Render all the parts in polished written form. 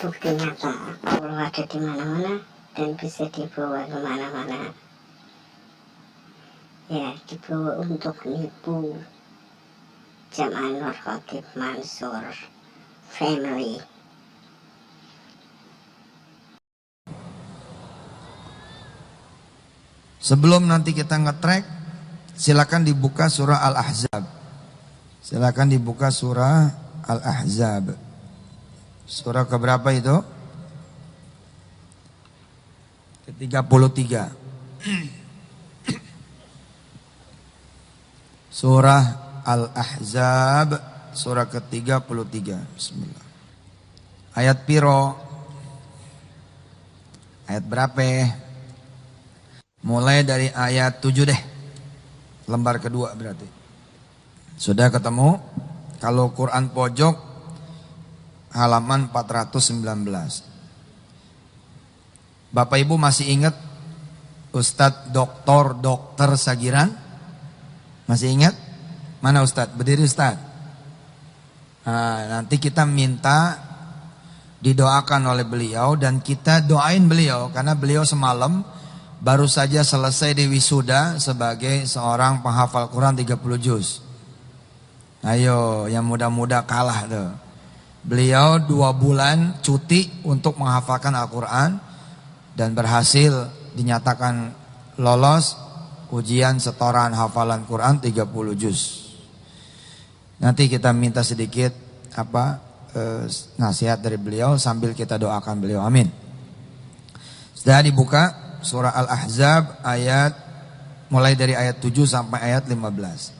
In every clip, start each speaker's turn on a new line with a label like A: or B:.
A: bukti nyata Allah ada di mana-mana dan bisa dibawa kemana-mana. Ya, dibawa untuk nipu Jamaah Nur Khatib Mansur family.
B: Sebelum nanti kita nge-track, silakan dibuka surah Al-Ahzab. Silakan dibuka surah Al-Ahzab. Surah keberapa itu? Ke-33. Surah Al-Ahzab, surah ke-33. Bismillah. Ayat piro? Ayat berapa? Mulai dari ayat 7 deh. Lembar kedua berarti. Sudah ketemu? Kalau Quran pojok halaman 419. Bapak Ibu masih ingat Ustadz Dokter Sagiran? Masih ingat? Mana Ustadz? Berdiri Ustadz. Nah, nanti kita minta didoakan oleh beliau dan kita doain beliau karena beliau semalam baru saja selesai di wisuda sebagai seorang penghafal Quran 30 juz. Ayo yang muda-muda kalah tuh. Beliau 2 bulan cuti untuk menghafalkan Al-Quran dan berhasil dinyatakan lolos ujian setoran hafalan Quran 30 juz. Nanti kita minta sedikit nasihat dari beliau sambil kita doakan beliau. Amin. Sudah dibuka surah Al-Ahzab mulai dari ayat 7 sampai ayat 15.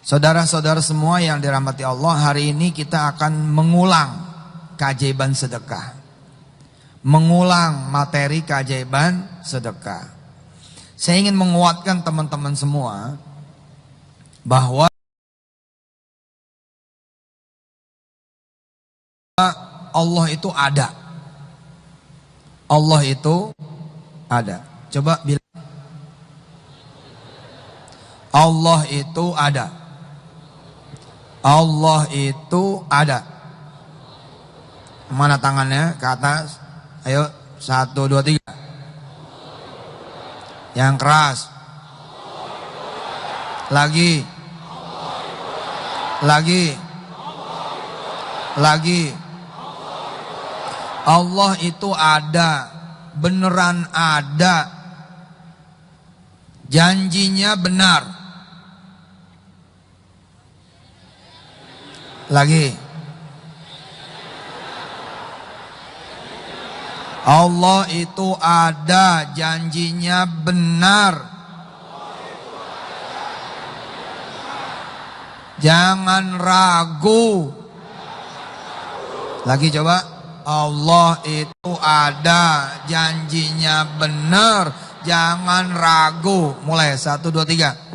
B: Saudara-saudara semua yang dirahmati Allah, hari ini kita akan mengulang keajaiban sedekah. Mengulang materi keajaiban sedekah. Saya ingin menguatkan teman-teman semua bahwa Allah itu ada. Allah itu ada. Coba bilang. Allah itu ada. Allah itu ada. Mana tangannya ke atas? Ayo 1, 2, 3. Yang keras. Lagi. Lagi. Lagi. Allah itu ada. Beneran ada. Janjinya benar. Lagi. Allah itu ada, janjinya benar. Jangan ragu. Lagi coba. Allah itu ada, janjinya benar. Jangan ragu. Mulai 1, 2, 3.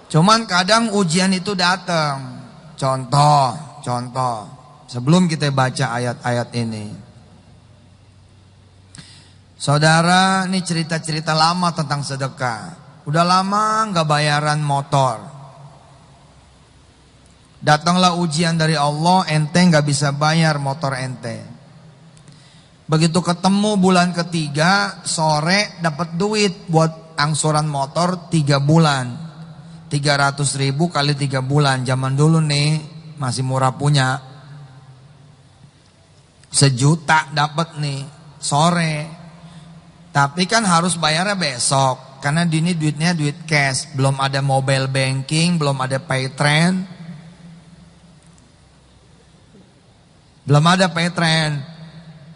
B: Cuman kadang ujian itu datang. Contoh. Sebelum kita baca ayat-ayat ini. Saudara, ini cerita-cerita lama tentang sedekah. Udah lama nggak bayaran motor. Datanglah ujian dari Allah, ente nggak bisa bayar motor ente. Begitu ketemu bulan ketiga, sore dapat duit buat angsuran motor 3 bulan. 300.000 kali 3 bulan. Zaman dulu nih masih murah punya. 1 juta dapat nih sore. Tapi kan harus bayarnya besok karena ini duitnya duit cash. Belum ada mobile banking, belum ada Paytrend. Belum ada Paytrend.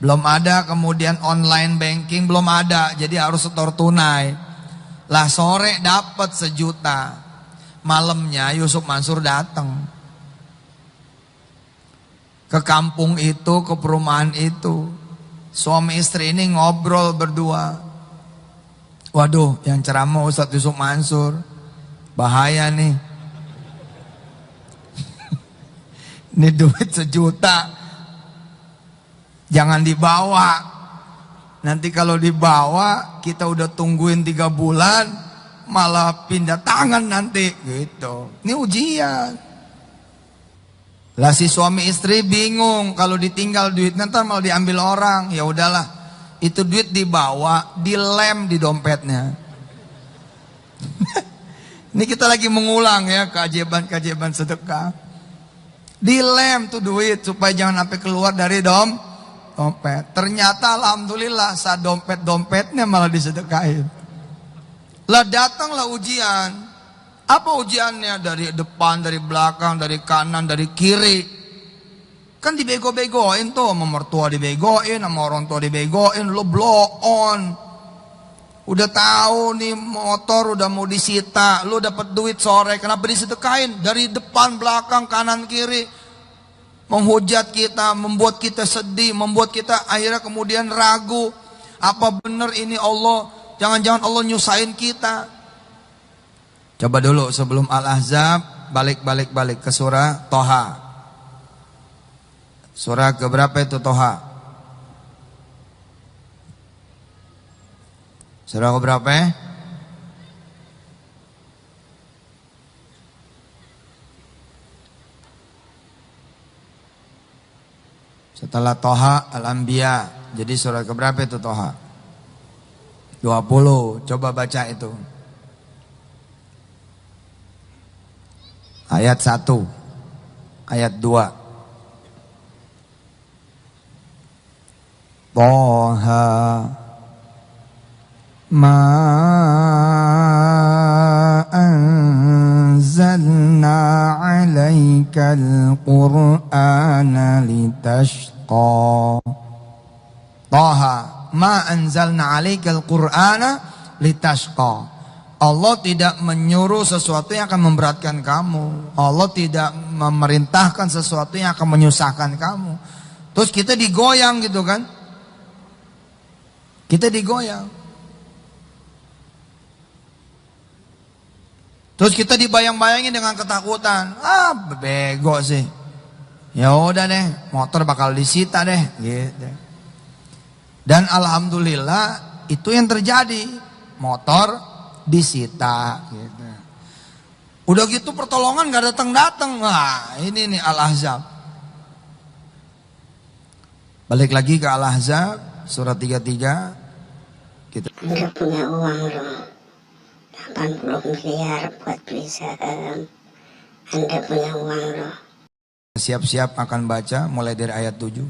B: Belum ada kemudian online banking, belum ada. Jadi harus setor tunai. Lah sore dapat 1 juta. Malamnya Yusuf Mansur datang ke kampung itu, ke perumahan itu. Suami istri ini ngobrol berdua. Waduh, yang ceramah Ustadz Yusuf Mansur. Bahaya nih. Ini duit 1 juta. Jangan dibawa. Nanti kalau dibawa, kita udah tungguin 3 bulan. malah pindah tangan nanti gitu. Ini ujian. Lah si suami istri bingung kalau ditinggal duitnya ntar malah diambil orang. Ya udahlah, itu duit dibawa, dilem di dompetnya. Ini kita lagi mengulang ya keajaiban-keajaiban sedekah. Dilem tuh duit supaya jangan sampai keluar dari dompet. Ternyata alhamdulillah saat dompetnya malah disedekahin. Lah datanglah ujian. Apa ujiannya? Dari depan, dari belakang, dari kanan, dari kiri. Kan dibego-begoin tuh, sama mertua dibegoin, sama orang tua dibegoin, lo blow on. Udah tahu nih motor udah mau disita, lo dapat duit sore, kenapa disedekain? Dari depan, belakang, kanan, kiri. Menghujat kita, membuat kita sedih, membuat kita akhirnya kemudian ragu. Apa benar ini Allah? Jangan-jangan Allah nyusahin kita. Coba dulu sebelum Al-Ahzab, balik ke surah Toha. Surah keberapa itu Toha? Surah keberapa ya? Setelah Toha Al-Anbiya. Jadi surah keberapa itu Toha? 20. Coba baca itu. Ayat 1. Ayat 2. Toha ma anzalna alaikal qur'ana litashqa. Toha ma anzalna alaikal qur'ana litashqa. Allah tidak menyuruh sesuatu yang akan memberatkan kamu. Allah tidak memerintahkan sesuatu yang akan menyusahkan kamu. Terus kita digoyang gitu kan? Kita digoyang. Terus kita dibayang-bayangin dengan ketakutan. Ah, bego sih. Ya udah deh, motor bakal disita deh, gitu. Dan alhamdulillah itu yang terjadi. Motor disita, gitu. Udah gitu pertolongan gak datang-datang. Wah, ini nih Al-Ahzab. Balik lagi ke Al-Ahzab surat 33. Kita
A: Anda punya uang loh 80 miliar buat beli saham. Anda punya uang loh.
B: siap-siap akan baca mulai dari ayat 7.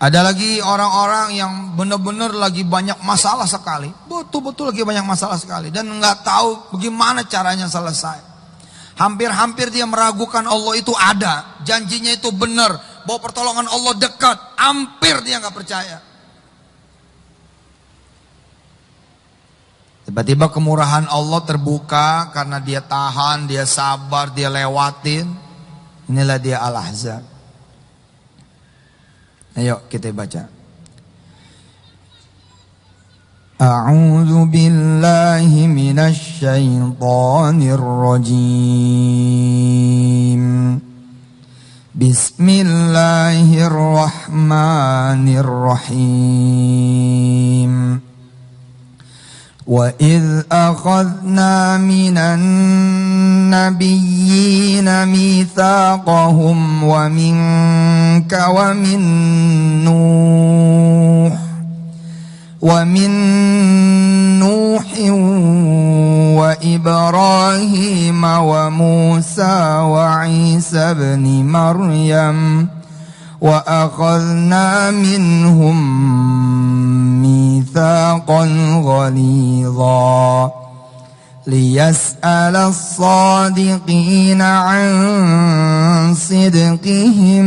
B: Ada lagi orang-orang yang benar-benar lagi banyak masalah sekali. Betul-betul lagi banyak masalah sekali. Dan nggak tahu bagaimana caranya selesai. Hampir-hampir dia meragukan Allah itu ada. Janjinya itu benar. Bahwa pertolongan Allah dekat. Hampir dia nggak percaya. Tiba-tiba kemurahan Allah terbuka karena dia tahan, dia sabar, dia lewatin. Inilah dia Al-Ahzab. Ayo kita baca. A'udzu billahi minasy syaithanir rajim. Bismillahirrahmanirrahim. وَإِذْ أَخَذْنَا مِنَ النَّبِيِّينَ مِيثَاقَهُمْ وَمِنْكَ وَمِنْ نُوحٍ وَإِبْرَاهِيمَ وَمُوسَى وَعِيسَى ابْنِ مَرْيَمَ وَأَخَذْنَا مِنْهُمْ مِيثَاقًا غَلِيظًا لِيَسْأَلَ الصَّادِقِينَ عَنْ صِدْقِهِمْ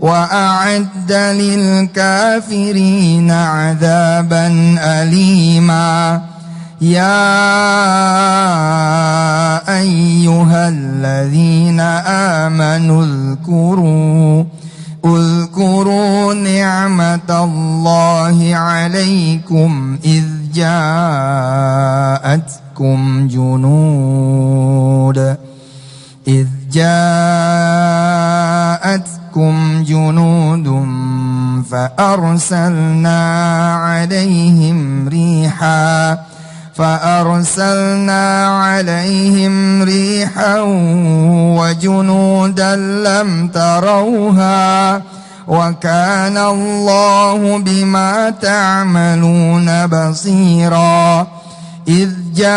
B: وَأَعَدَّ لِلْكَافِرِينَ عَذَابًا أَلِيمًا يَا أَيُّهَا الَّذِينَ آمَنُوا اذكروا نعمة الله عليكم إذ جاءتكم جنود فأرسلنا عليهم فأرسلنا عليهم ريحا وجنودا لم تروها وكان الله بما تعملون بصيرا إذ جاءوكم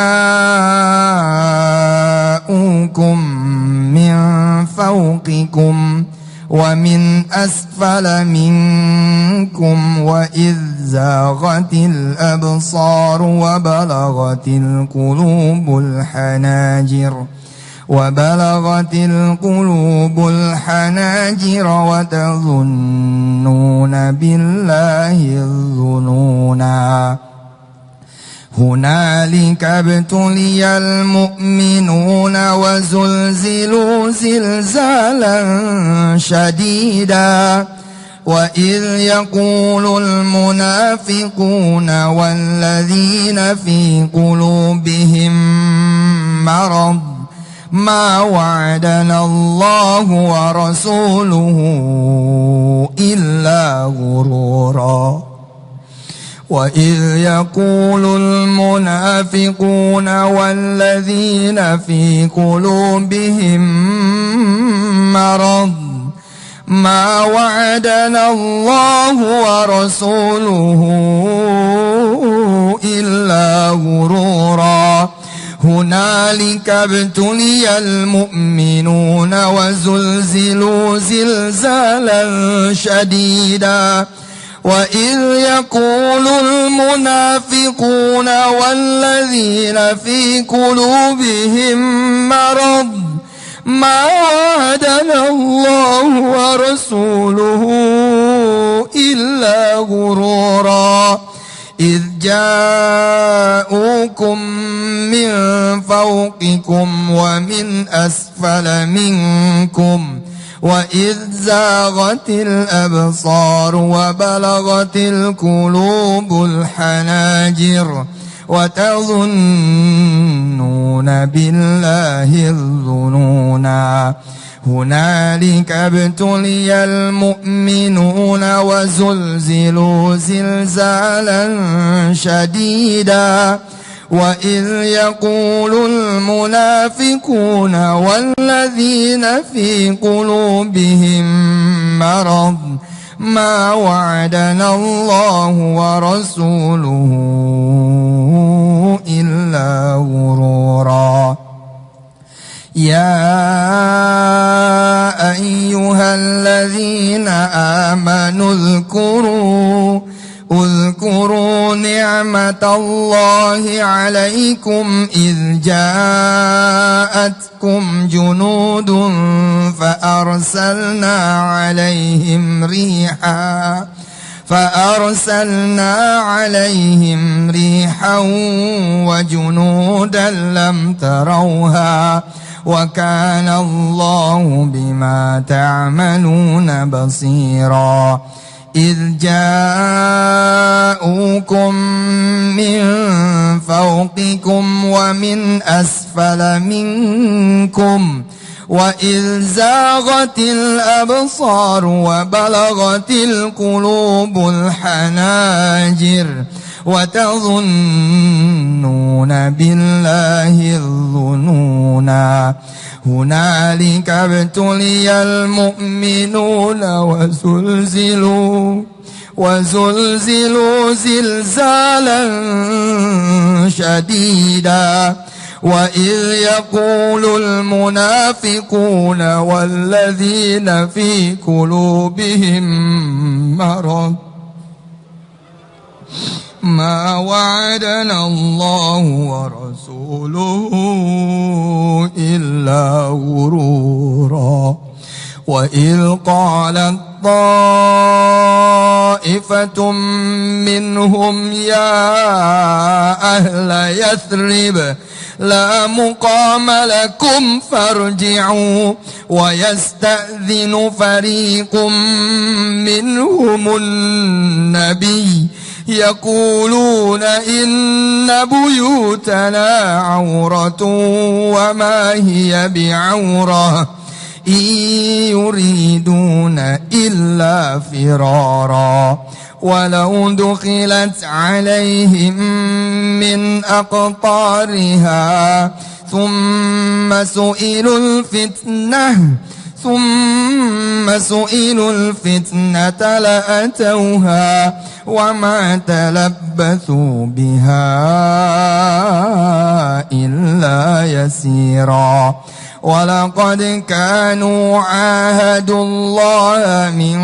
B: من فوقكم ومن أسفل منكم وإذ زاغت الأبصار وبلغت القلوب الحناجر وتظنون بالله الظنونا هنالك ابتلي المؤمنون وزلزلوا زلزالا شديدا وإذ يقول المنافقون والذين في قلوبهم مرض ما وعدنا الله ورسوله إلا غرورا وإذ يقول المنافقون والذين في قلوبهم مرض ما وعدنا الله ورسوله إلا غرورا هنالك ابتلي المؤمنون وزلزلوا زلزالا شديدا وإذ يقول المنافقون والذين في قلوبهم مرض ما وعدنا الله ورسوله إلا غرورا إذ جاءوكم من فوقكم ومن أسفل منكم وإذ زاغت الأبصار وبلغت القلوب الحناجر وتظنون بالله الظنونا هنالك ابتلي المؤمنون وزلزلوا زلزالا شديدا وإذ يقول المنافقون والذين في قلوبهم مرض ما وعدنا الله ورسوله إلا غرورا يا أيها الذين آمنوا اذكروا نعمة الله عليكم إذ جاءتكم جنود فأرسلنا عليهم ريحا وجنودا لم تروها وكان الله بما تعملون بصيرا إذ جاءوكم من فوقكم ومن أسفل منكم وإذ زاغت الأبصار وبلغت القلوب الحناجر وتظنون بالله الظنونا هنالك ابتلي المؤمنون وزلزلوا زلزالا شديدا وإذ يقول المنافقون والذين في قلوبهم مرض ما وعدنا الله ورسوله إلا غرورا وإذ قالت طائفة منهم يا أهل يثرب لا مقام لكم فارجعوا ويستأذن فريق منهم النبي يقولون إن بيوتنا عورة وما هي بعورة إن يريدون إلا فرارا ولو دخلت عليهم من أقطارها ثم سئلوا الفتنة لأتوها وما تلبثوا بها إلا يسيرا ولقد كانوا عاهدوا الله من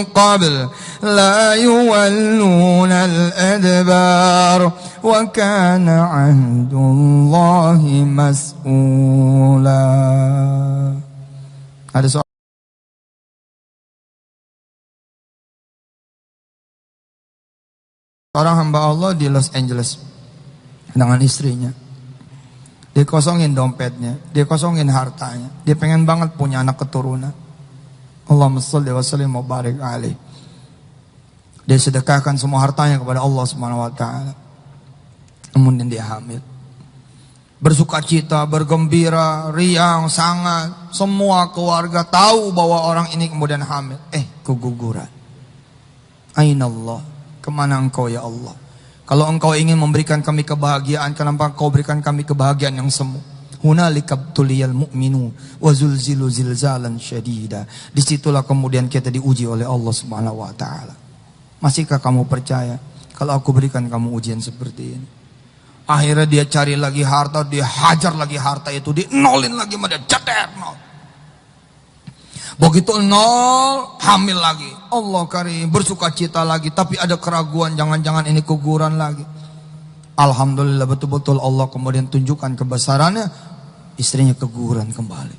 B: قبل لا يولون الأدبار وكان عهد الله مسؤولا. Ada seorang hamba Allah di Los Angeles dengan istrinya. Dia kosongin dompetnya, dia kosongin hartanya. Dia pengen banget punya anak keturunan. Allahumma shalli wa sallim wa barik alaih. Dia sedekahkan semua hartanya kepada Allah Subhanahu wa taala. Kemudian dia hamil. Bersukacita, bergembira, riang sangat. Semua keluarga tahu bahwa orang ini kemudian hamil. Keguguran. Aina Allah? Kemana engkau ya Allah? Kalau engkau ingin memberikan kami kebahagiaan, kenapa engkau berikan kami kebahagiaan yang semu? Hunalika btuliyal mu'minu wa zulzilu zilzalan syadida. Disitulah kemudian kita diuji oleh Allah Subhanahu wa taala. Masihkah kamu percaya kalau aku berikan kamu ujian seperti ini? Akhirnya dia cari lagi harta, dia hajar lagi harta itu, dia nolin lagi, dia ceter nol. Begitu nol, hamil lagi. Allah karim, bersukacita lagi. Tapi ada keraguan, jangan-jangan ini keguguran lagi. Alhamdulillah betul-betul Allah kemudian tunjukkan kebesarannya. Istrinya keguguran kembali.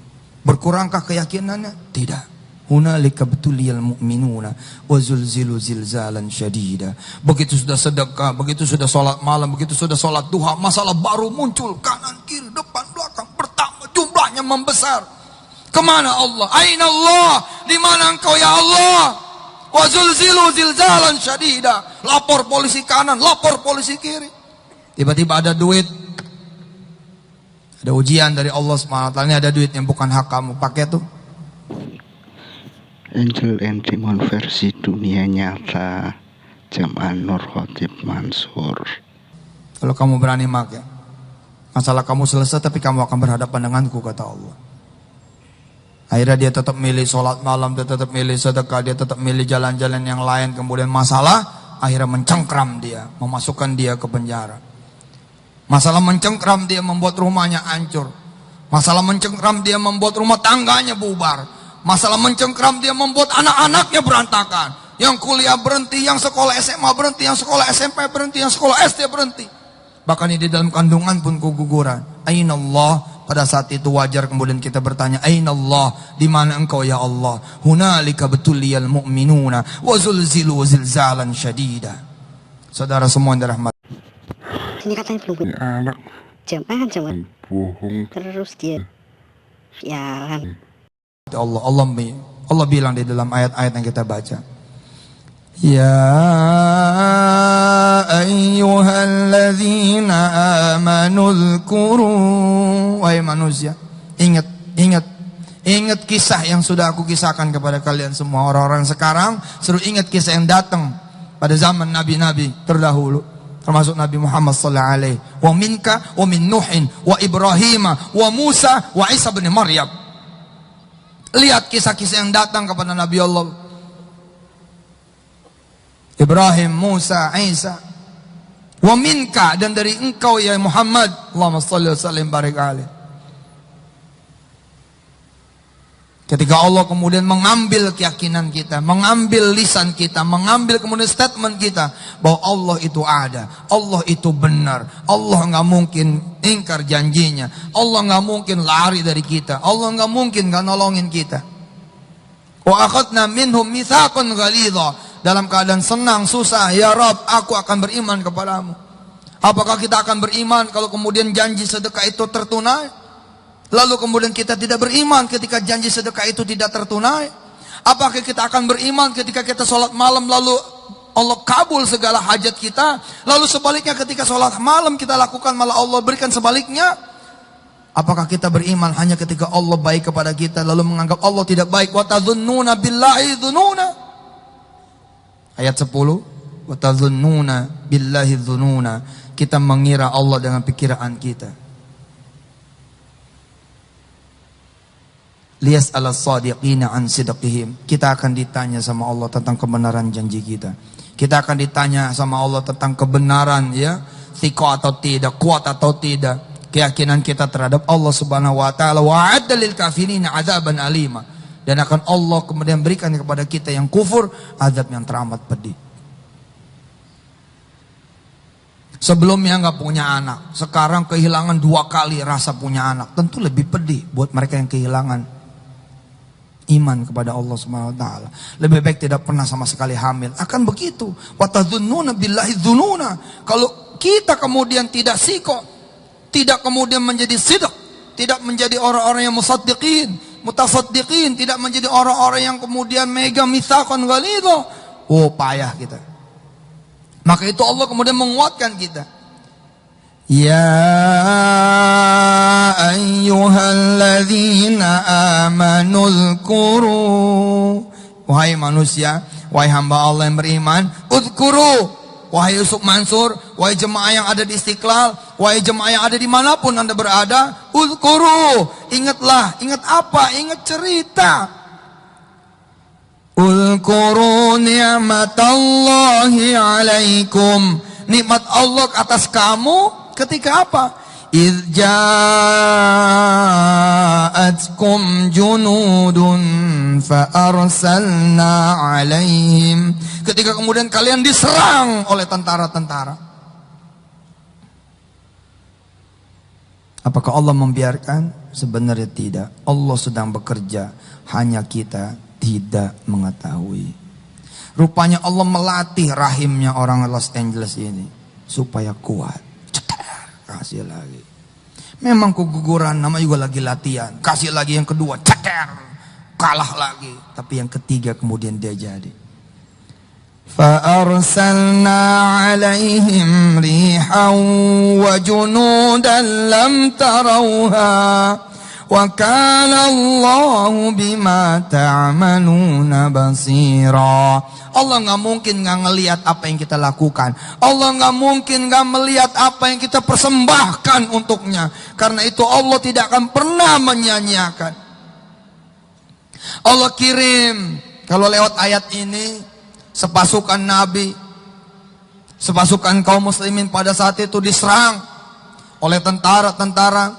B: Berkurangkah keyakinannya? Tidak. Hunalika btuliyal mu'minuna wa zulzilu zilzalan syadida. Begitu sudah sedekah, begitu sudah sholat malam, begitu sudah sholat duha, masalah baru muncul. Kanan, kiri, depan, belakang, bertambah, jumlahnya membesar. Kemana Allah? Aina Allah? Di mana engkau ya Allah? Wa zulzilu zilzalan syadida. Lapor polisi kanan, lapor polisi kiri. Tiba-tiba ada duit. Ada ujian dari Allah SWT. Ini ada duit yang bukan hak kamu. Pakai tuh.
C: Angel and Demon versi dunia nyata. Jaman Nur Khotib Mansur.
B: Kalau kamu berani pakai, masalah kamu selesai tapi kamu akan berhadapan denganku, kata Allah. Akhirnya dia tetap milih sholat malam, dia tetap milih sedekah, dia tetap milih jalan-jalan yang lain. Kemudian masalah akhirnya mencengkram dia, memasukkan dia ke penjara. Masalah mencengkram dia membuat rumahnya hancur. Masalah mencengkram dia membuat rumah tangganya bubar. Masalah mencengkram dia membuat anak-anaknya berantakan. Yang kuliah berhenti, yang sekolah SMA berhenti, yang sekolah SMP berhenti, yang sekolah SD berhenti. Bahkan di dalam kandungan pun keguguran. Aina Allah? Pada saat itu wajar kemudian kita bertanya, Aina Allah? Di mana engkau ya Allah? Hunalika betuliyal mu'minuna wa zulzilu zilzalan syadida. Saudara semua yang dirahmati.
A: Ini katanya belum
C: Anak
A: jangan
C: bohong.
A: terus dia sialan.
B: Allah bilang di dalam ayat-ayat yang kita baca. Ya ayyuhalladzina amanu dzkuru. Wahai manusia, ingat kisah yang sudah aku kisahkan kepada kalian semua. Orang-orang sekarang suruh ingat kisah yang datang pada zaman nabi-nabi terdahulu, termasuk Nabi Muhammad sallallahu alaihi wa minka wa min Nuhin wa Ibrahim wa Musa wa Isa bin Maryam. Lihat kisah-kisah yang datang kepada Nabi Allah Ibrahim, Musa, Isa. Wa minka, dan dari engkau ya Muhammad. Allahumma shalli wa sallim barik alaih. Ketika Allah kemudian mengambil keyakinan kita, mengambil lisan kita, mengambil kemudian statement kita bahwa Allah itu ada, Allah itu benar, Allah nggak mungkin ingkar janjinya, Allah nggak mungkin lari dari kita, Allah nggak mungkin nggak nolongin kita. Wa akhadna minhum mitsaqan ghalidha. Dalam keadaan senang, susah, ya Rabb, aku akan beriman kepadamu. Apakah kita akan beriman kalau kemudian janji sedekah itu tertunai? Lalu kemudian kita tidak beriman ketika janji sedekah itu tidak tertunai? Apakah kita akan beriman ketika kita sholat malam lalu Allah kabul segala hajat kita? Lalu sebaliknya ketika sholat malam kita lakukan malah Allah berikan sebaliknya? Apakah kita beriman hanya ketika Allah baik kepada kita lalu menganggap Allah tidak baik? Wa tadhunnuna billahi dhununa. Ayat 10, wa tadhunnuna billahi dhununa. Kita mengira Allah dengan pikiran kita. Liyas ala sadiqina an sidqihim. Kita akan ditanya sama Allah tentang kebenaran janji kita. Kita akan ditanya sama Allah tentang kebenaran, ya, thiqah atau tidak, kuat atau tidak, keyakinan kita terhadap Allah Subhanahu wa taala. Wa'adda lil kafirina adzaban alima. Dan akan Allah kemudian berikan kepada kita yang kufur azab yang teramat pedih. Sebelumnya nggak punya anak, sekarang kehilangan 2 kali rasa punya anak, tentu lebih pedih buat mereka yang kehilangan iman kepada Allah Subhanahu wa taala. Lebih baik tidak pernah sama sekali hamil. Akan begitu. Wa tadhunnuna billahi dhununa. Kalau kita kemudian tidak siko, tidak kemudian menjadi sidq, tidak menjadi orang-orang yang musaddiqin, mutasaddiqin, tidak menjadi orang-orang yang kemudian mega mitsaqan ghalidha, oh payah kita. Maka itu Allah kemudian menguatkan kita. Ya ayyuhalladzina amanu dzkuru. Wahai manusia, wahai hamba Allah yang beriman, udzkuru. Wahai Yusuf Mansur, wahai jemaah yang ada di Istiqlal, wahai jemaah yang ada dimanapun Anda berada, udzkuru. Ingatlah, ingat apa? Ingat cerita. Udzkuru ni'matallahi alaikum. Nikmat Allah atas kamu ketika apa? Idz ja'atkum junudun fa arsalna 'alaihim. Ketika kemudian kalian diserang oleh tentara-tentara. Apakah Allah membiarkan? Sebenarnya tidak. Allah sedang bekerja, hanya kita tidak mengetahui. Rupanya Allah melatih rahimnya orang Los Angeles ini supaya kuat. Kasih lagi. Memang keguguran, nama juga lagi latihan. Kasih lagi yang kedua, ceker, kalah lagi. Tapi yang ketiga kemudian dia jadi. فَأَرْسَلْنَا عَلَيْهِمْ رِيحًا وَجُنُودًا لَمْ تَرَوْهَا وَكَانَ اللَّهُ بِمَا تَعْمَلُونَ بَصِيرًا. Allah nggak mungkin nggak ngelihat apa yang kita lakukan. Allah nggak mungkin nggak melihat apa yang kita persembahkan untuknya. Karena itu Allah tidak akan pernah menyia-nyiakan. Allah kirim, kalau lewat ayat ini, sepasukan Nabi, sepasukan kaum muslimin pada saat itu diserang oleh tentara-tentara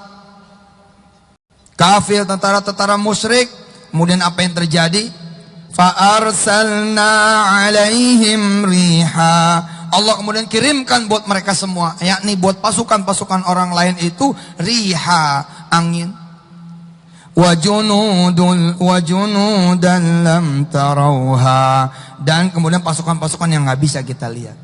B: kafir, tentara-tentara musyrik. Kemudian apa yang terjadi? Fa'arsalna 'alaihim riha. Allah kemudian kirimkan buat mereka semua, yakni buat pasukan-pasukan orang lain itu riha, angin. Wa junudan lam tarauha. Dan kemudian pasukan-pasukan yang nggak bisa kita lihat.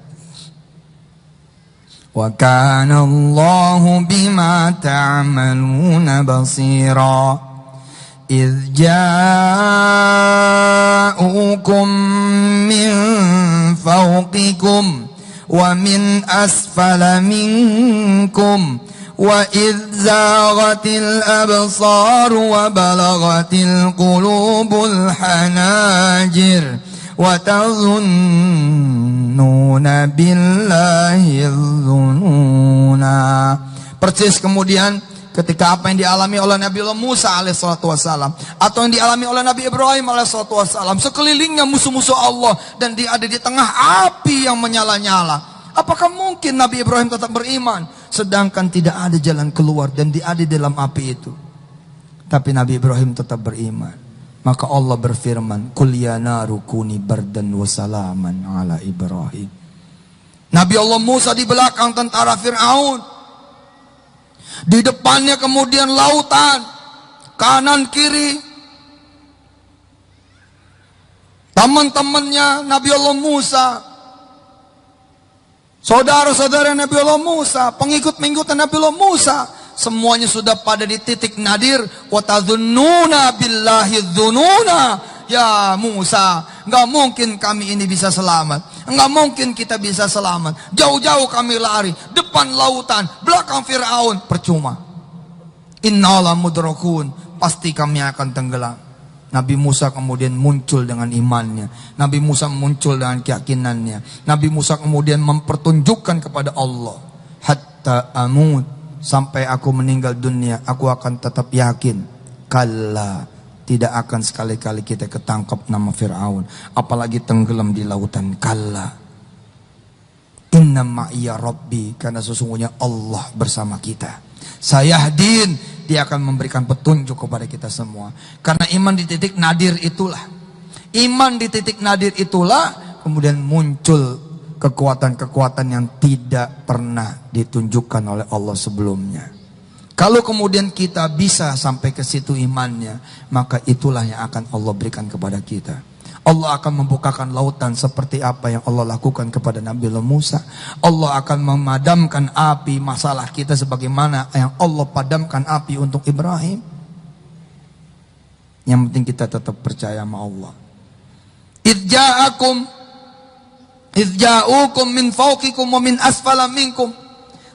B: Wa kana Allahu bima ta'maluna basira. إذ جاءوكم من فوقكم ومن أسفل منكم وإذ زاغت الأبصار وبلغت القلوب الحناجر وتظنون بالله الظنونا. Persis kemudian ketika apa yang dialami oleh Nabi Musa alaihissalatu wassalam, atau yang dialami oleh Nabi Ibrahim alaihissalatu wassalam, sekelilingnya musuh-musuh Allah dan dia ada di tengah api yang menyala-nyala. Apakah mungkin Nabi Ibrahim tetap beriman sedangkan tidak ada jalan keluar dan dia ada di dalam api itu? Tapi Nabi Ibrahim tetap beriman. Maka Allah berfirman, "Qul ya naru kuni bardan wa salaman ala Ibrahim." Nabi Allah Musa di belakang tentara Fir'aun. Di depannya kemudian lautan, kanan kiri teman-temannya Nabi Allah Musa, saudara-saudara Nabi Allah Musa, pengikut-pengikut Nabi Allah Musa, semuanya sudah pada di titik nadir. Wa tadhunnuna billahi dhununa. Ya Musa, nggak mungkin kami ini bisa selamat, nggak mungkin kita bisa selamat. Jauh-jauh kami lari, depan lautan, belakang Fir'aun, percuma. Innala mudrakun, pasti kami akan tenggelam. Nabi Musa kemudian muncul dengan imannya. Nabi Musa muncul dengan keyakinannya. Nabi Musa kemudian mempertunjukkan kepada Allah, hatta amut, sampai aku meninggal dunia, aku akan tetap yakin. Kalla, tidak akan sekali-kali kita ketangkap nama Fir'aun, apalagi tenggelam di lautan. Kalla, inna ma'iya rabbi, karena sesungguhnya Allah bersama kita. Sayahdin, dia akan memberikan petunjuk kepada kita semua. Karena iman di titik nadir itulah, iman di titik nadir itulah kemudian muncul kekuatan-kekuatan yang tidak pernah ditunjukkan oleh Allah sebelumnya. Kalau kemudian kita bisa sampai ke situ imannya, maka itulah yang akan Allah berikan kepada kita. Allah akan membukakan lautan seperti apa yang Allah lakukan kepada Nabi Musa. Allah akan memadamkan api masalah kita sebagaimana yang Allah padamkan api untuk Ibrahim. Yang penting kita tetap percaya sama Allah. Idza'ukum min fawqikum wa min asfala minkum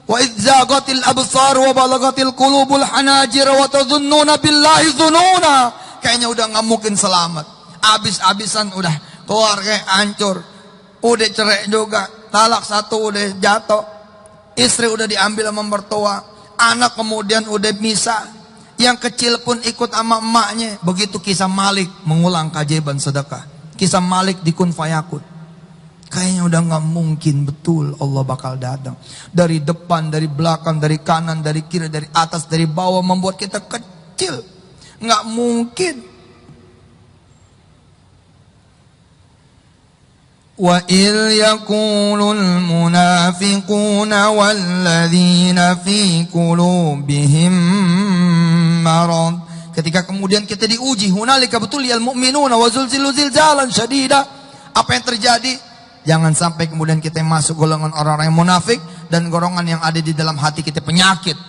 B: wa idzaghatil absar wa balagatil qulubul hanajir wa tadhunnuna billahi dhununa. Kayaknya udah nggak mungkin selamat. Abis-abisan udah keluar kayak hancur. Udah cerai juga, talak satu udah jatuh. Istri udah diambil sama mertua, anak kemudian udah misah. Yang kecil pun ikut sama emaknya. Begitu kisah Malik mengulang keajaiban sedekah. Kisah Malik di Kun Fayakun. Kayaknya udah gak mungkin betul Allah bakal datang. Dari depan, dari belakang, dari kanan, dari kiri, dari atas, dari bawah, membuat kita kecil. Gak mungkin. Wa il yaqulul munafiquna walladzina fi qulubihim marad. Ketika kemudian kita diuji, hunalika betuliyal mu'minuna wa zulzilu zilzalan syadida. Apa yang terjadi? Jangan sampai kemudian kita masuk golongan orang-orang yang munafik dan golongan yang ada di dalam hati kita penyakit.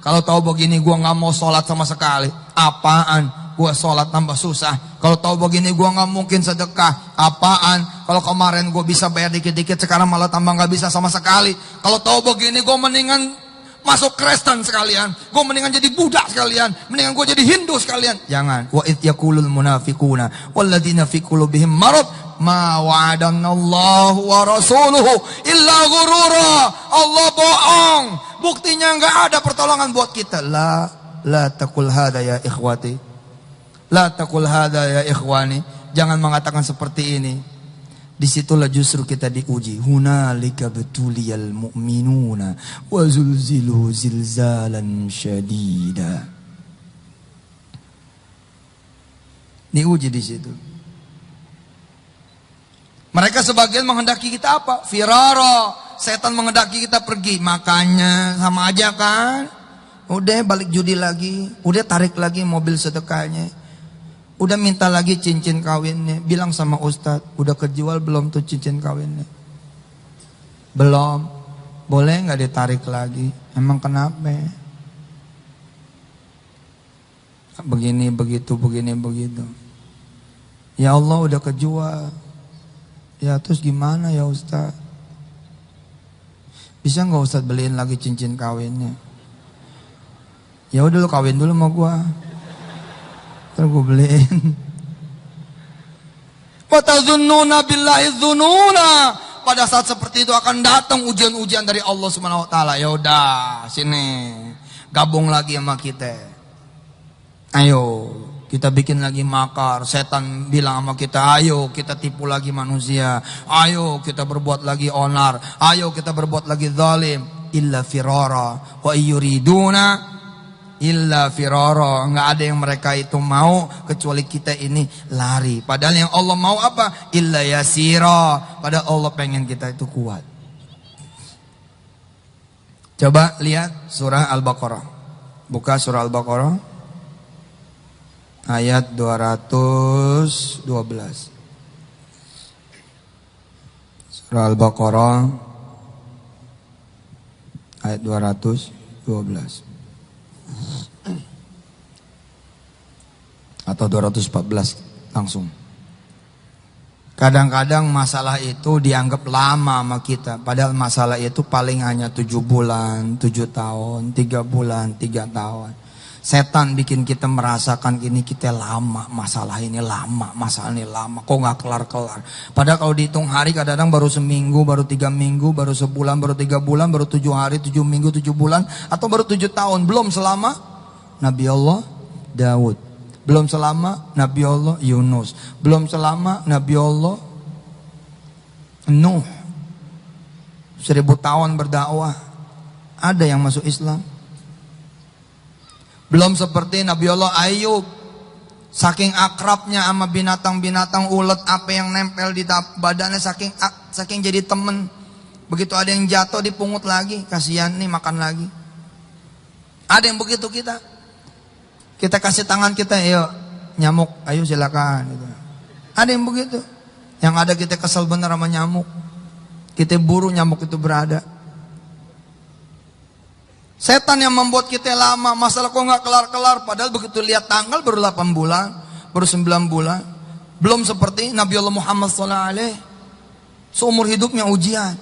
B: Kalau tahu begini gua nggak mau sholat sama sekali. Apaan? Gua sholat tambah susah. Kalau tahu begini gua nggak mungkin sedekah. Apaan? Kalau kemarin gua bisa bayar dikit-dikit, sekarang malah tambah nggak bisa sama sekali. Kalau tahu begini gua mendingan masuk Kristen sekalian. Gua mendingan jadi Buddha sekalian. Mendingan gua jadi Hindu sekalian. Jangan. Wa idh yaqulul munafiquna walladzina fi qulubihim marad ma wa'adanallahu wa rasuluhu illa ghurura. Allah bohong. Buktinya nggak ada pertolongan buat kita. La taqul hada ya ikhwati. La taqul hada ya ikhwani. Jangan mengatakan seperti ini. Disitulah justru kita diuji. Hunalika betuliyal mu'minuna wa zulzilu zilzalan syadida. Diuji di situ. Mereka sebagian menghendaki kita apa? Firara. Setan menghendaki kita pergi. Makanya sama aja kan. Udah balik judi lagi. Udah tarik lagi mobil sedekahnya. Udah minta lagi cincin kawinnya. Bilang sama ustadz, udah kejual belum tuh cincin kawinnya? Belum. Boleh gak ditarik lagi? Emang kenapa? Begini, begitu, begini, begitu. Ya Allah udah kejual. Ya terus gimana ya ustadz? Bisa gak ustadz beliin lagi cincin kawinnya? Ya udah lu kawin dulu sama gua. Terus gue beliin. Watazunnuna billahi dzununa. Pada saat seperti itu akan datang ujian-ujian dari Allah Subhanahu wa taala. Ya udah, sini. Gabung lagi sama kita. Ayo, kita bikin lagi makar. Setan bilang sama kita, ayo kita tipu lagi manusia. Ayo kita berbuat lagi onar. Ayo kita berbuat lagi zalim. Illa firara wa yuriduna illa firara. Nggak ada yang mereka itu mau kecuali kita ini lari. Padahal yang Allah mau apa? Illa yasira. Padahal Allah pengen kita itu kuat. Coba lihat surah Al-Baqarah. Buka surah Al-Baqarah ayat 212. Surah Al-Baqarah ayat 212 atau 214 langsung. Kadang-kadang masalah itu dianggap lama sama kita. Padahal masalah itu paling hanya 7 bulan, 7 tahun, 3 bulan, 3 tahun. Setan bikin kita merasakan ini kita lama, masalah ini lama, masalah ini lama, kok nggak kelar-kelar. Padahal kalau dihitung hari kadang-kadang baru seminggu, baru 3 minggu, baru sebulan, baru 3 bulan, baru 7 hari, 7 minggu, 7 bulan, atau baru 7 tahun. Belum selama Nabi Allah Daud, belum selama Nabi Allah Yunus, belum selama Nabi Allah Nuh. 1000 tahun berdakwah, ada yang masuk Islam. Belum seperti Nabi Allah Ayub, saking akrabnya sama binatang-binatang, ulet apa yang nempel di badannya, saking jadi temen. Begitu ada yang jatuh dipungut lagi, kasihan nih makan lagi. Ada yang begitu kita kasih tangan kita, ayo nyamuk, ayo silakan. Gitu. Ada yang begitu. Yang ada kita kesel bener sama nyamuk, kita buru nyamuk itu berada. Setan yang membuat kita lama, masalah kok nggak kelar-kelar. Padahal begitu lihat tanggal baru 8 bulan, baru 9 bulan. Belum seperti Nabi Allah Muhammad SAW, seumur hidupnya ujian.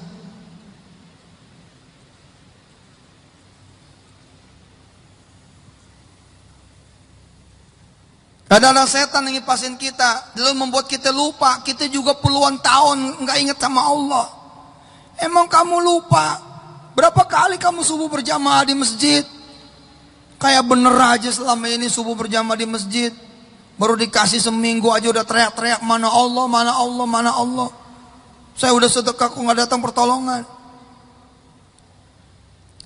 B: Kadang-kadang setan yang ngipasin kita, lalu membuat kita lupa. Kita juga puluhan tahun nggak ingat sama Allah. Emang kamu lupa? Berapa kali kamu subuh berjamaah di masjid? Kayak bener aja selama ini subuh berjamaah di masjid. Baru dikasih seminggu aja udah teriak-teriak, mana Allah, mana Allah, mana Allah. Saya udah sedekah kok gak datang pertolongan.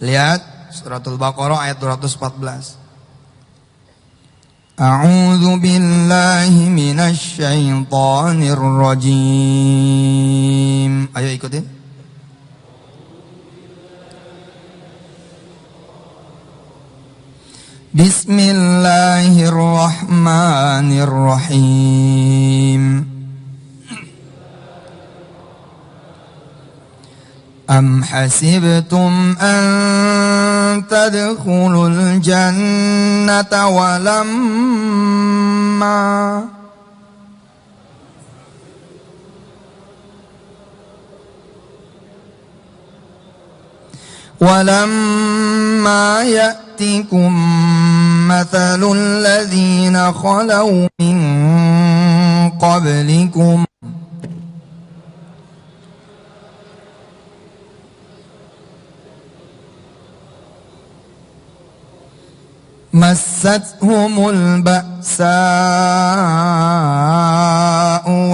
B: Lihat Suratul Baqarah ayat 214. A'udzu billahi minasy syaithanir rajim. Ayo ikutin. Bismillahirrahmanirrahim. Am hasibtum an tadkhulul jannata walamma ya'tikum mathalul ladzina khalaw min qablikum massathumul ba'sa'u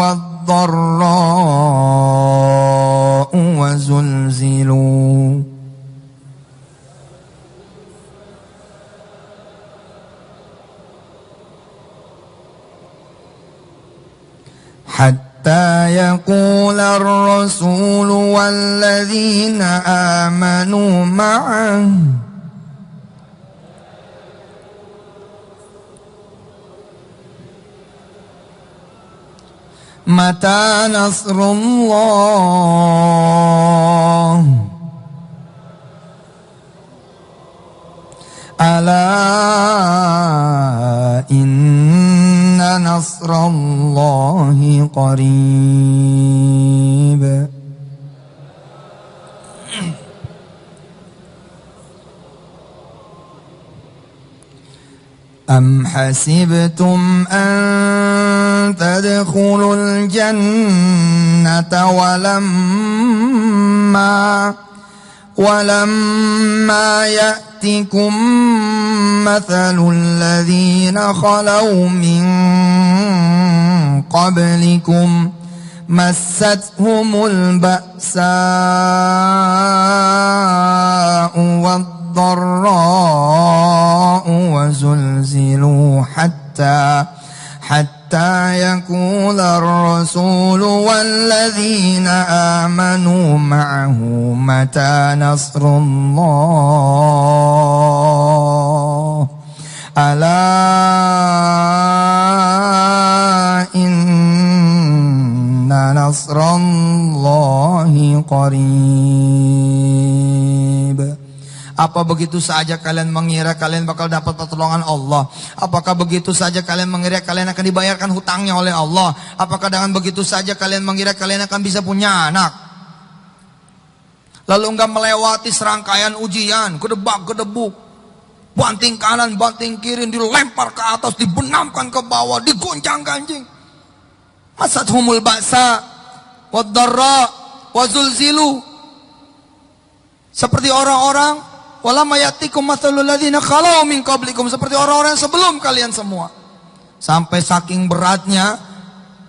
B: wad-dharra'u wa zulzilu hatta yaqula ar-rasulu walladzina amanu ma'ah mata nasrullah ala inna nasrallahi qarib. Am hasibtum an tadkhulul jannata walamma ya'tikum mathalul ladzina khalaw min qablikum massathumul ba'sa'u wad-dharra'u wa zulzilu hatta yaqula ar-rasulu walladzina amanu ma'ahu mata nasrullah ala inna nasrallahi qarib. Apa begitu saja kalian mengira kalian bakal dapat pertolongan Allah? Apakah begitu saja kalian mengira kalian akan dibayarkan hutangnya oleh Allah? Apakah dengan begitu saja kalian mengira kalian akan bisa punya anak? Lalu enggak melewati serangkaian ujian, kedebak-kedebuk, Banting kanan, banting kiri, dilempar ke atas, dibenamkan ke bawah, digoncang-gancing. Masathumul ba'sa wad-dharra wa zulzilu. Seperti orang-orang walamma ya'tikum mathalul ladzina khalau min qablikum, seperti orang-orang sebelum kalian semua. Sampai saking beratnya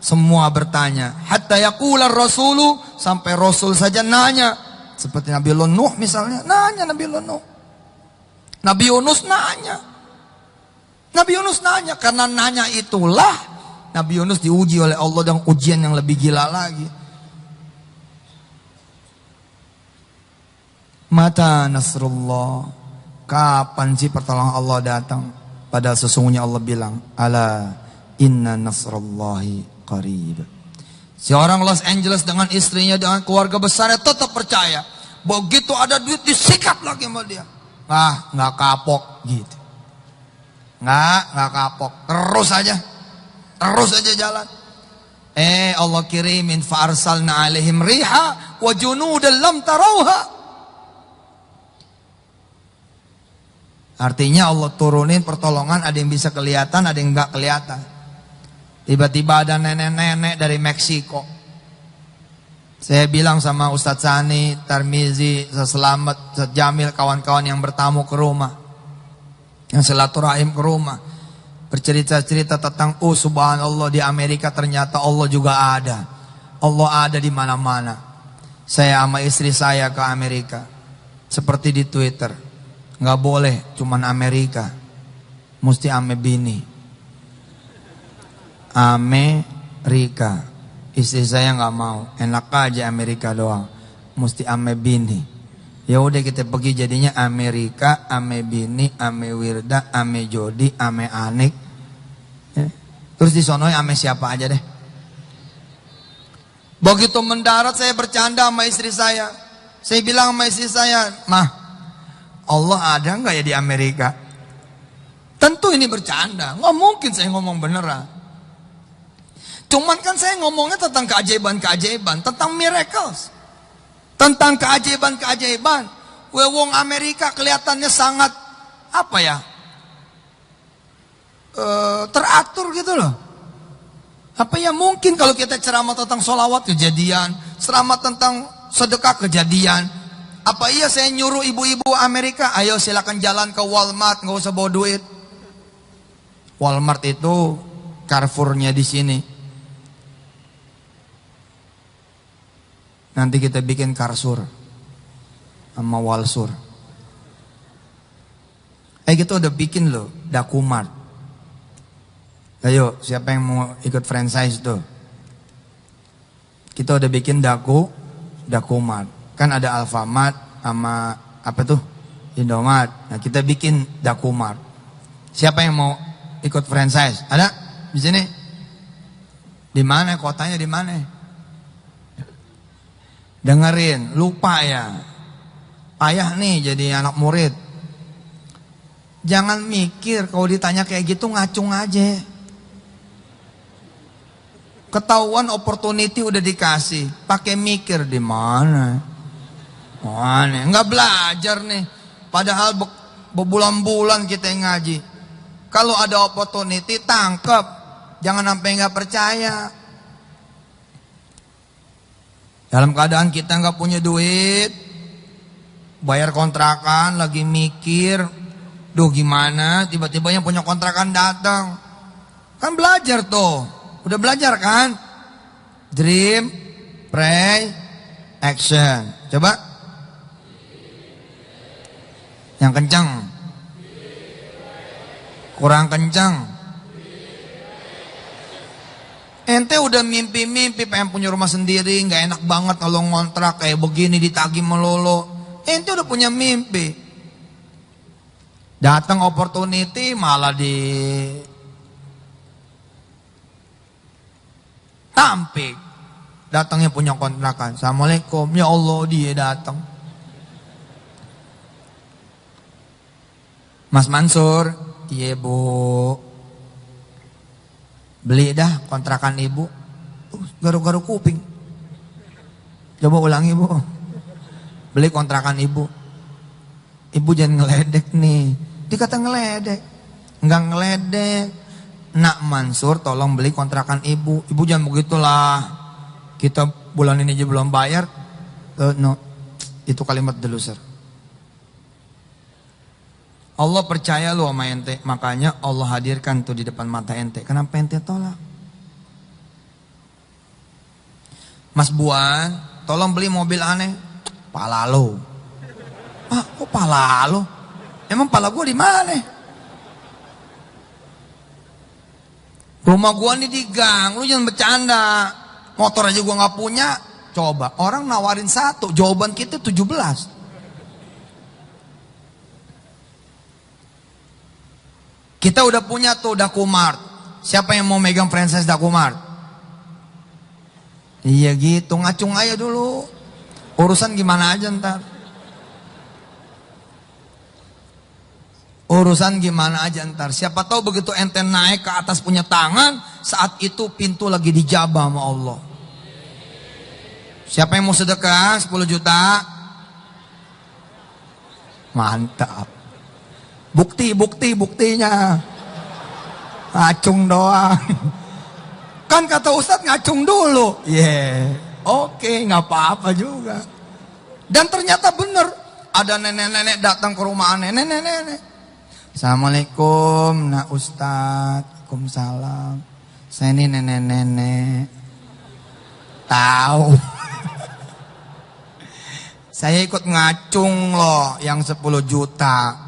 B: semua bertanya. Hatta yaqular rasulu, sampai Rasul saja nanya. Seperti Nabi Nuh misalnya, nanya Nabi Nuh. Nabi Yunus nanya. Nabi Yunus nanya, karena nanya itulah Nabi Yunus diuji oleh Allah dengan ujian yang lebih gila lagi. Mata nasrullah, kapan sih pertolongan Allah datang? Padahal sesungguhnya Allah bilang, ala inna nasrullahi qarib. Si orang Los Angeles dengan istrinya, dengan keluarga besarnya tetap percaya. Begitu ada duit disikat lagi sama dia. Nggak kapok gitu. Nggak kapok. Terus aja jalan. Allah kirimin fa'arsalna alaihim riha wa junudan lam tarauha. Artinya Allah turunin pertolongan, ada yang bisa kelihatan, ada yang nggak kelihatan. Tiba-tiba ada nenek-nenek dari Meksiko. Saya bilang sama Ustadz Sani, Tarmizi, Selamat, Ustadz Jamil, kawan-kawan yang bertamu ke rumah, yang silaturahim ke rumah, bercerita-cerita tentang subhanallah, di Amerika ternyata Allah juga ada. Allah ada di mana-mana. Saya sama istri saya ke Amerika, seperti di Twitter, nggak boleh cuman Amerika, mesti ame bini. Amerika. Istri saya nggak mau, enak aja Amerika doang, mesti ame bini. Ya udah kita pergi jadinya Amerika, ame bini, ame Wirda, ame Jodi, ame Anik. Ya. Terus disonoi ame siapa aja deh. Begitu mendarat saya bercanda sama istri saya. Saya bilang sama istri saya, "Mah, Allah ada nggak ya di Amerika?" Tentu ini bercanda, nggak mungkin saya ngomong beneran. Cuman kan saya ngomongnya tentang keajaiban-keajaiban, tentang miracles, tentang keajaiban-keajaiban. Wong Amerika kelihatannya sangat teratur gitu loh. Apa ya mungkin kalau kita ceramah tentang sholawat kejadian, ceramah tentang sedekah kejadian. Apa iya saya nyuruh ibu-ibu Amerika, ayo silakan jalan ke Walmart, nggak usah bawa duit. Walmart itu Carrefour-nya di sini. Nanti kita bikin Karsur sama Walsur. Kita udah bikin loh Dakumart. Ayo siapa yang mau ikut franchise tuh? Kita udah bikin Dakumart. Kan ada Alfamart sama apa tuh? Indomart. Nah kita bikin Dakumart. Siapa yang mau ikut franchise? Ada di sini? Di mana kotanya, di mana? Dengerin, lupa ya. Ayah nih jadi anak murid. Jangan mikir kalau ditanya kayak gitu ngacung aja. Ketahuan opportunity udah dikasih, pakai mikir di mana? Mana? Nggak belajar nih. Padahal berbulan-bulan kita ngaji. Kalau ada opportunity tangkep. Jangan sampai nggak percaya. Dalam keadaan kita nggak punya duit, bayar kontrakan, lagi mikir, duh gimana, tiba-tiba yang punya kontrakan datang. Kan belajar tuh, udah belajar kan? Dream, pray, action. Coba, yang kencang, kurang kencang. Ente udah mimpi-mimpi pengen punya rumah sendiri, nggak enak banget kalau ngontrak kayak begini ditagih melulu. Ente udah punya mimpi. Datang opportunity malah tampik. Datangnya punya kontrakan. Assalamualaikum, ya Allah dia datang. Mas Mansur, iya bu. Beli dah kontrakan ibu. Garu-garu kuping. Coba ulangi bu. Beli kontrakan ibu. Ibu jangan ngeledek nih. Dikata ngeledek. Enggak ngeledek. Nak Mansur tolong beli kontrakan ibu. Ibu jangan begitulah. Kita bulan ini aja belum bayar. No, itu kalimat deluser. Allah percaya lu sama ente. Makanya Allah hadirkan tuh di depan mata ente. Kenapa ente tolak? Mas Buan, tolong beli mobil aneh. Pala lo. Ah, kok pala lo? Emang pala gua di mana? Rumah gua nih di gang, lu jangan bercanda. Motor aja gua nggak punya. Coba, orang nawarin 1, jawaban kita 17. Kita udah punya tuh Dakumart. Siapa yang mau megang franchise Dakumart? Iya gitu, ngacung aja dulu. Urusan gimana aja ntar. Urusan gimana aja ntar. Siapa tahu begitu ente naik ke atas punya tangan, saat itu pintu lagi dijabah sama Allah. Siapa yang mau sedekah 10 juta? Mantap. Buktinya. Ngacung doang. Kan kata Ustadz ngacung dulu. Oke, nggak apa-apa juga. Dan ternyata bener. Ada nenek-nenek datang ke rumah nenek-nenek. Assalamualaikum, nak Ustadz. Waalaikumsalam. Saya ini nenek-nenek. Tahu. Saya ikut ngacung loh yang 10 juta.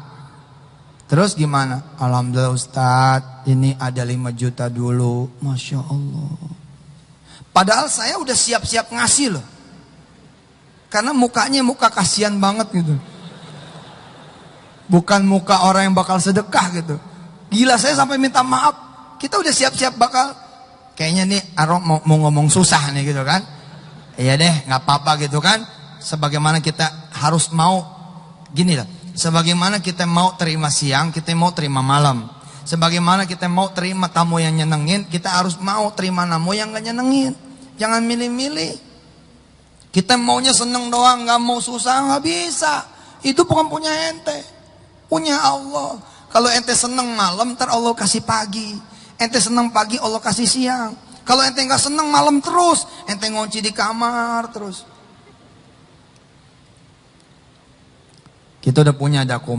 B: Terus gimana? Alhamdulillah Ustadz, ini ada 5 juta dulu. Masya Allah. Padahal saya udah siap-siap ngasih loh. Karena mukanya muka kasihan banget gitu. Bukan muka orang yang bakal sedekah gitu. Gila, saya sampai minta maaf. Kita udah siap-siap bakal. Kayaknya nih Arok mau ngomong susah nih gitu kan. Iya deh, gak apa-apa gitu kan. Sebagaimana kita harus mau. Gini lah. Sebagaimana kita mau terima siang, kita mau terima malam. Sebagaimana kita mau terima tamu yang nyenengin, kita harus mau terima tamu yang gak nyenengin. Jangan milih-milih. Kita maunya seneng doang, gak mau susah, gak bisa. Itu bukan punya ente, punya Allah. Kalau ente seneng malam, ntar Allah kasih pagi. Ente seneng pagi, Allah kasih siang. Kalau ente gak seneng malam terus, ente ngunci di kamar terus. Kita udah punya Dakum.